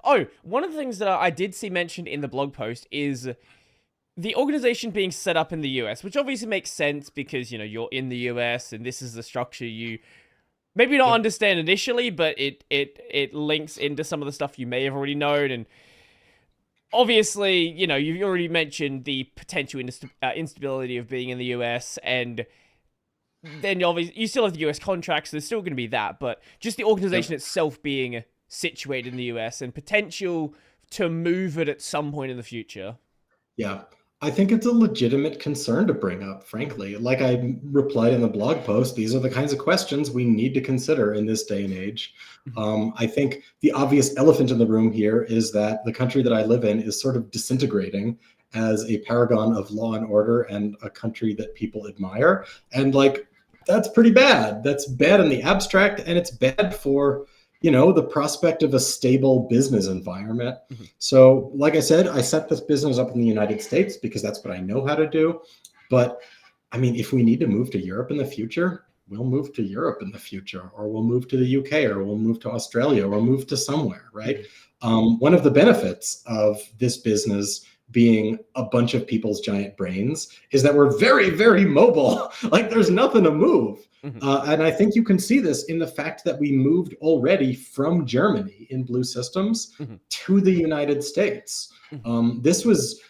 Oh, one of the things that I did see mentioned in the blog post is the organization being set up in the US, which obviously makes sense because, you're in the US and this is the structure you maybe not Yep. understand initially, but it links into some of the stuff you may have already known. And obviously, you've already mentioned the potential instability of being in the US, and then obviously you still have the US contracts, so there's still going to be that, but just the organization Yep. itself being situated in the US and potential to move it at some point in the future. Yeah. I think it's a legitimate concern to bring up, frankly. Like I replied in the blog post, these are the kinds of questions we need to consider in this day and age. I think the obvious elephant in the room here is that the country that I live in is sort of disintegrating as a paragon of law and order and a country that people admire. And like, that's pretty bad. That's bad in the abstract, and it's bad for the prospect of a stable business environment. Mhm. So, like I said, I set this business up in the United States because that's what I know how to do. But I mean, if we need to move to Europe in the future, we'll move to Europe in the future, or we'll move to the UK, or we'll move to Australia, or we'll move to somewhere, right? Mhm. One of the benefits of this business being a bunch of people's giant brains is that we're very, very mobile. Like there's nothing to move. Mhm. And I think you can see this in the fact that we moved already from Germany in Blue Systems Mhm. to the United States. Mhm. This was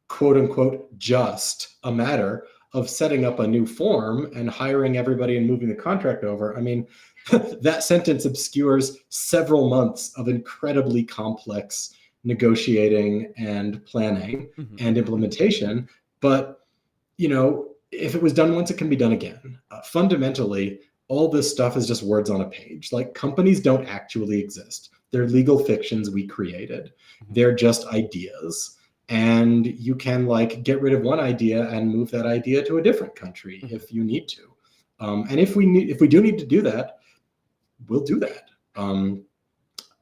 quote unquote just a matter of setting up a new form and hiring everybody and moving the contract over. I mean, that sentence obscures several months of incredibly complex negotiating and planning Mhm. and implementation. But, if it was done once, it can be done again. Fundamentally, all this stuff is just words on a page. Like companies don't actually exist. They're legal fictions we created. Mhm. They're just ideas, and you can like get rid of one idea and move that idea to a different country Mhm. if you need to. And if we do need to do that, we'll do that.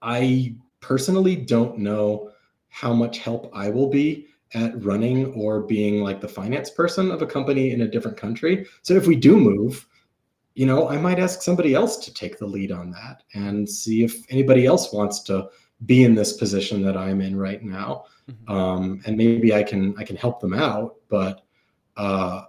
I personally don't know how much help I will be at running or being like the finance person of a company in a different country. So if we do move, I might ask somebody else to take the lead on that Mhm. and see if anybody else wants to be in this position that I'm in right now. Mhm. And maybe I can help them out, but uh,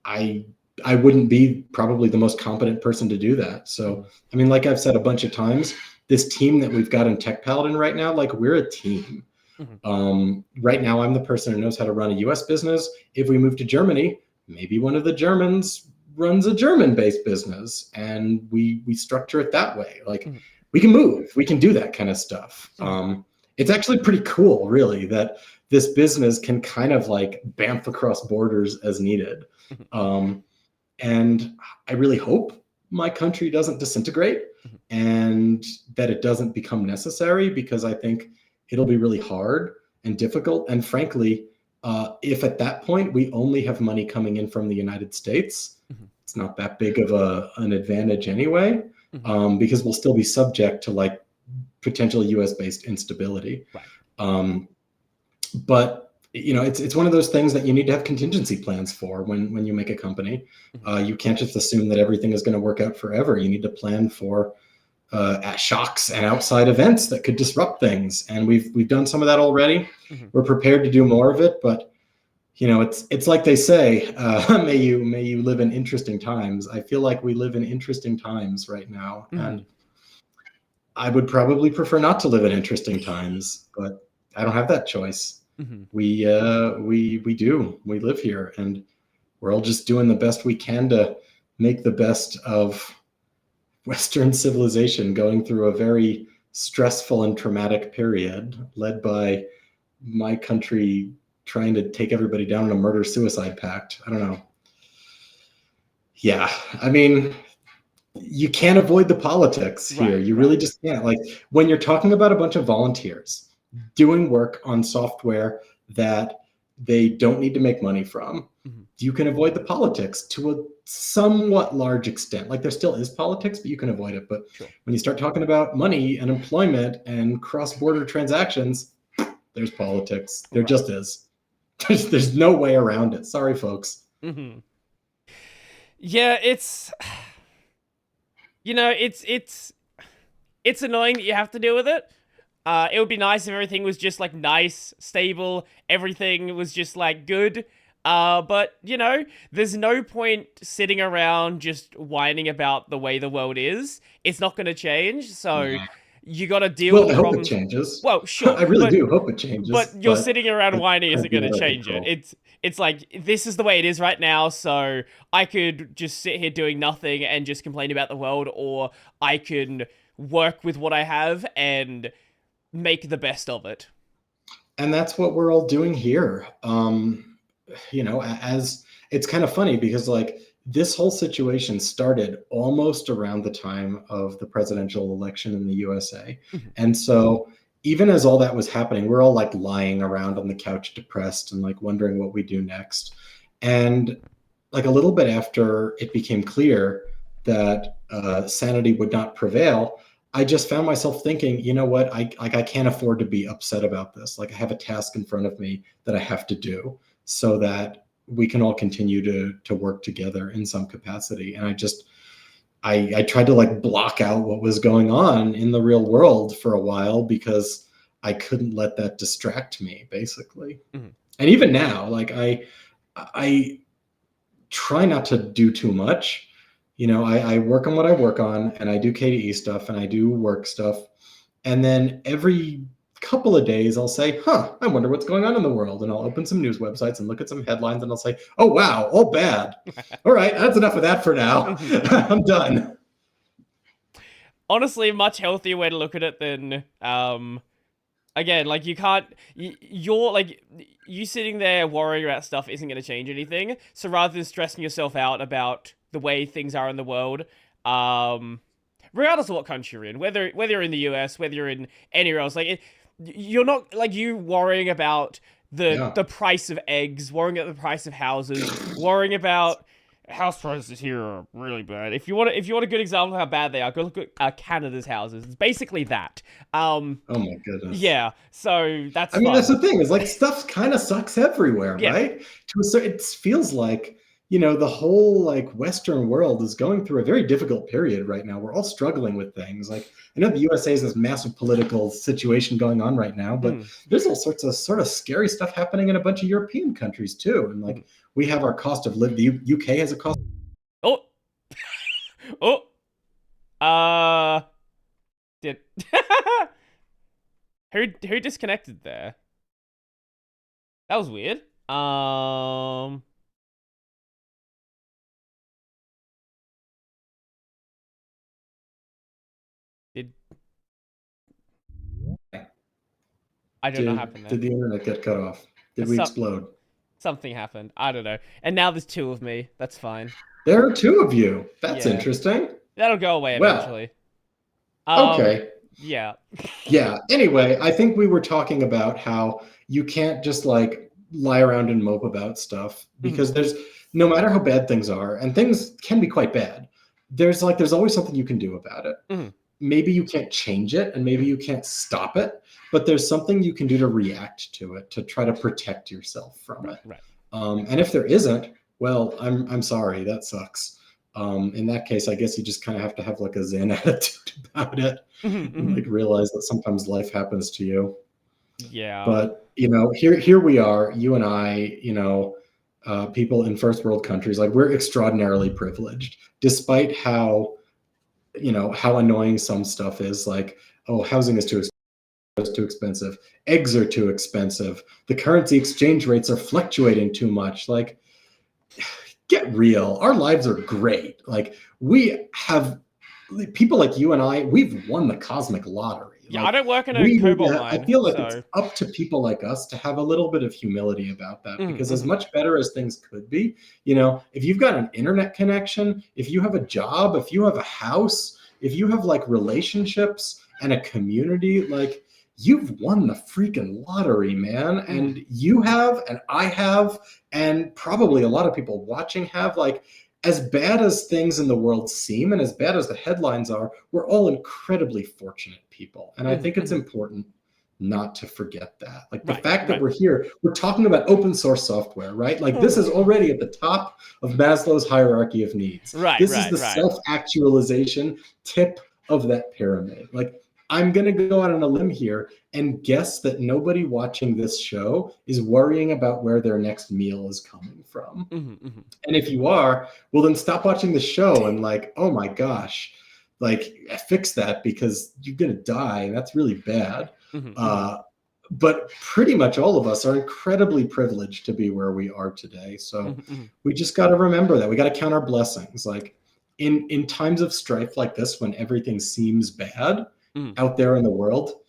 I I wouldn't be probably the most competent person to do that. So Mhm. I mean, like I've said a bunch of times, this team that we've got in Tech Paladin right now, like we're a team. Mhm. Right now, I'm the person who knows how to run a U.S. business. If we move to Germany, maybe one of the Germans runs a German-based business, and we structure it that way. Like Mhm. we can move, we can do that kind of stuff. Mhm. It's actually pretty cool, really, that this business can kind of like bamf across borders as needed. Mhm. Um, and I really hope my country doesn't disintegrate Mhm. and that it doesn't become necessary, because I think it'll be really hard and difficult. And frankly, if at that point we only have money coming in from the United States, Mhm. it's not that big of an advantage anyway, Mhm. because we'll still be subject to like potential US based instability. Right. Um, but it's one of those things that you need to have contingency plans for when you make a company. Mhm. You can't just assume that everything is going to work out forever. You need to plan for shocks and outside events that could disrupt things, and we've done some of that already. Mhm. We're prepared to do more of it, but it's like they say, may you live in interesting times. I feel like we live in interesting times right now, and Mhm. I would probably prefer not to live in interesting times, but I don't have that choice. Mhm. We do. We live here, and we're all just doing the best we can to make the best of Western civilization going through a very stressful and traumatic period, led by my country trying to take everybody down in a murder suicide pact. I don't know. Yeah, I mean, you can't avoid the politics here. Right. You really Right. just can't. Like when you're talking about a bunch of volunteers doing work on software that they don't need to make money from, Mhm. you can avoid the politics to a somewhat large extent. Like there still is politics, but you can avoid it. But Sure. when you start talking about money and employment and cross-border transactions, there's politics. There Right. just is. There's no way around it. Sorry, folks. Mhm. Yeah, it's it's annoying that you have to deal with it. It would be nice if everything was just like nice, stable, everything was just like good. But you know, there's no point sitting around just whining about the way the world is. It's not going to change. So you got to deal with Well, the I hope it problems. changes. Well, sure, I really do hope it changes, but you're but sitting around it's whining kind isn't of going to beyond our change it. control. It's like this is the way it is right now. So I could just sit here doing nothing and just complain about the world, or I can work with what I have and make the best of it. And that's what we're all doing here. You know, as it's kind of funny because like this whole situation started almost around the time of the presidential election in the USA. Mhm. And so even as all that was happening, we're all like lying around on the couch depressed and like wondering what we do next. And like a little bit after it became clear that sanity would not prevail, I just found myself thinking, you know what, I can't afford to be upset about this. Like I have a task in front of me that I have to do so that we can all continue to work together in some capacity. And I tried to like block out what was going on in the real world for a while because I couldn't let that distract me, basically. Mhm. And even now, like I try not to do too much. You know, I work on what I work on and I do KDE stuff and I do work stuff. And then every couple of days I'll say, huh, I wonder what's going on in the world. And I'll open some news websites and look at some headlines and I'll say, oh, wow, all bad. All right, that's enough of that for now. I'm done. Honestly, a much healthier way to look at it than again, like you can't you're like you sitting there worrying about stuff isn't going to change anything. So rather than stressing yourself out about the way things are in the world, regardless of what country you're in, whether you're in the US, whether you're in anywhere else, like you're not like you worrying about Yeah. the price of eggs, worrying about the price of houses, worrying about house prices here are really bad. If you want a good example of how bad they are, go look at Canada's houses. It's basically that. Oh my goodness. Yeah. So that's I mean, that's fun. the thing is like stuff kind of sucks everywhere, Yeah. right? To a certain, it feels like, you know, the whole like Western world is going through a very difficult period right now. We're all struggling with things. Like I know the USA has this massive political situation going on right now, but there's all sorts of sort of scary stuff happening in a bunch of European countries too. And like we have our cost of living. The UK has a cost. Oh. Oh. Did who disconnected there? That was weird. Did I don't know what happened there. Did the internet get cut off? Did we Some, explode? something happened. I don't know. And now there's two of me. That's fine. There are two of you. That's Yeah. interesting. That'll go away Well, eventually. okay. Yeah. Yeah. Anyway, I think we were talking about how you can't just like lie around and mope about stuff because there's no matter how bad things are, and things can be quite bad, there's always something you can do about it. Maybe you can't change it and maybe you can't stop it, but there's something you can do to react to it, to try to protect yourself from it. Right. And if there isn't, well, I'm sorry, that sucks. In that case, I guess you just kind of have to have like a Zen attitude about it, and like realize that sometimes life happens to you. Yeah. But you know, here we are, you and I, you know, people in first world countries, like we're extraordinarily privileged, despite how, you know, how annoying some stuff is. Like, oh, housing is too expensive, eggs are too expensive, the currency exchange rates are fluctuating too much. Like, get real. Our lives are great. Like we have people like you and I, we've won the cosmic lottery. Yeah, like, I don't work in a cobalt mine. I feel like so... it's up to people like us to have a little bit of humility about that, because as much better as things could be, you know, if you've got an internet connection, if you have a job, if you have a house, if you have like relationships and a community, like you've won the freaking lottery, man. And you have, and I have, and probably a lot of people watching have. Like, as bad as things in the world seem and as bad as the headlines are, we're all incredibly fortunate people. And I think it's important not to forget that. Like the fact that we're here, we're talking about open source software, right? Like this is already at the top of Maslow's hierarchy of needs. This is the self-actualization tip of that pyramid. Like I'm going to go out on a limb here and guess that nobody watching this show is worrying about where their next meal is coming from. And if you are, well, then stop watching the show and like, oh my gosh, like fix that because you're going to die. And that's really bad. But pretty much all of us are incredibly privileged to be where we are today. So we just got to remember that. We got to count our blessings. Like in times of strife like this, when everything seems bad out there in the world,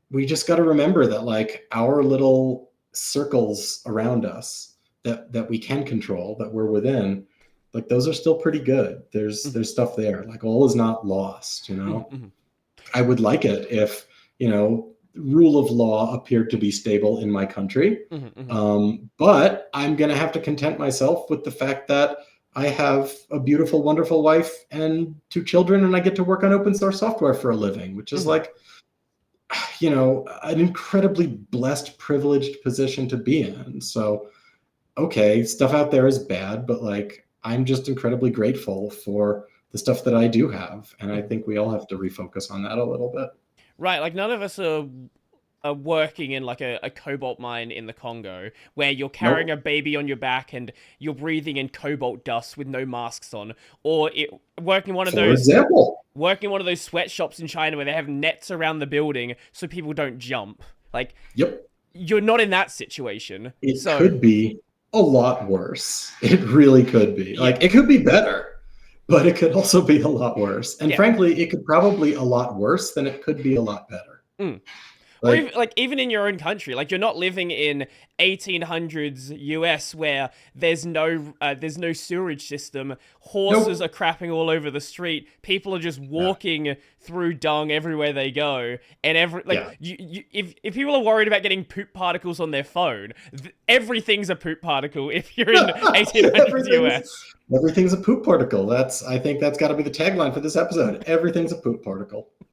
we just got to remember that like our little circles around us that we can control, that we're within, like those are still pretty good. There's stuff there. Like all is not lost, you know? I would like it if, you know, rule of law appeared to be stable in my country. But I'm going to have to content myself with the fact that I have a beautiful, wonderful wife and 2 children, and I get to work on open source software for a living, which is like, you know, an incredibly blessed, privileged position to be in. So, okay, stuff out there is bad, but like, I'm just incredibly grateful for the stuff that I do have. And I think we all have to refocus on that a little bit. Right, like none of us are working in like a cobalt mine in the Congo where you're carrying a baby on your back and you're breathing in cobalt dust with no masks on, or working one of those sweatshops in China where they have nets around the building so people don't jump. Like, you're not in that situation. It could be a lot worse. It really could be. Like, it could be better, but it could also be a lot worse. And frankly, it could probably a lot worse than it could be a lot better. Or even in your own country, like you're not living in 1800s US where there's no sewerage system, horses are crapping all over the street, people are just walking through dung everywhere they go, and if people are worried about getting poop particles on their phone, everything's a poop particle if you're in 1800s US. Everything's a poop particle. I think that's got to be the tagline for this episode. Everything's a poop particle.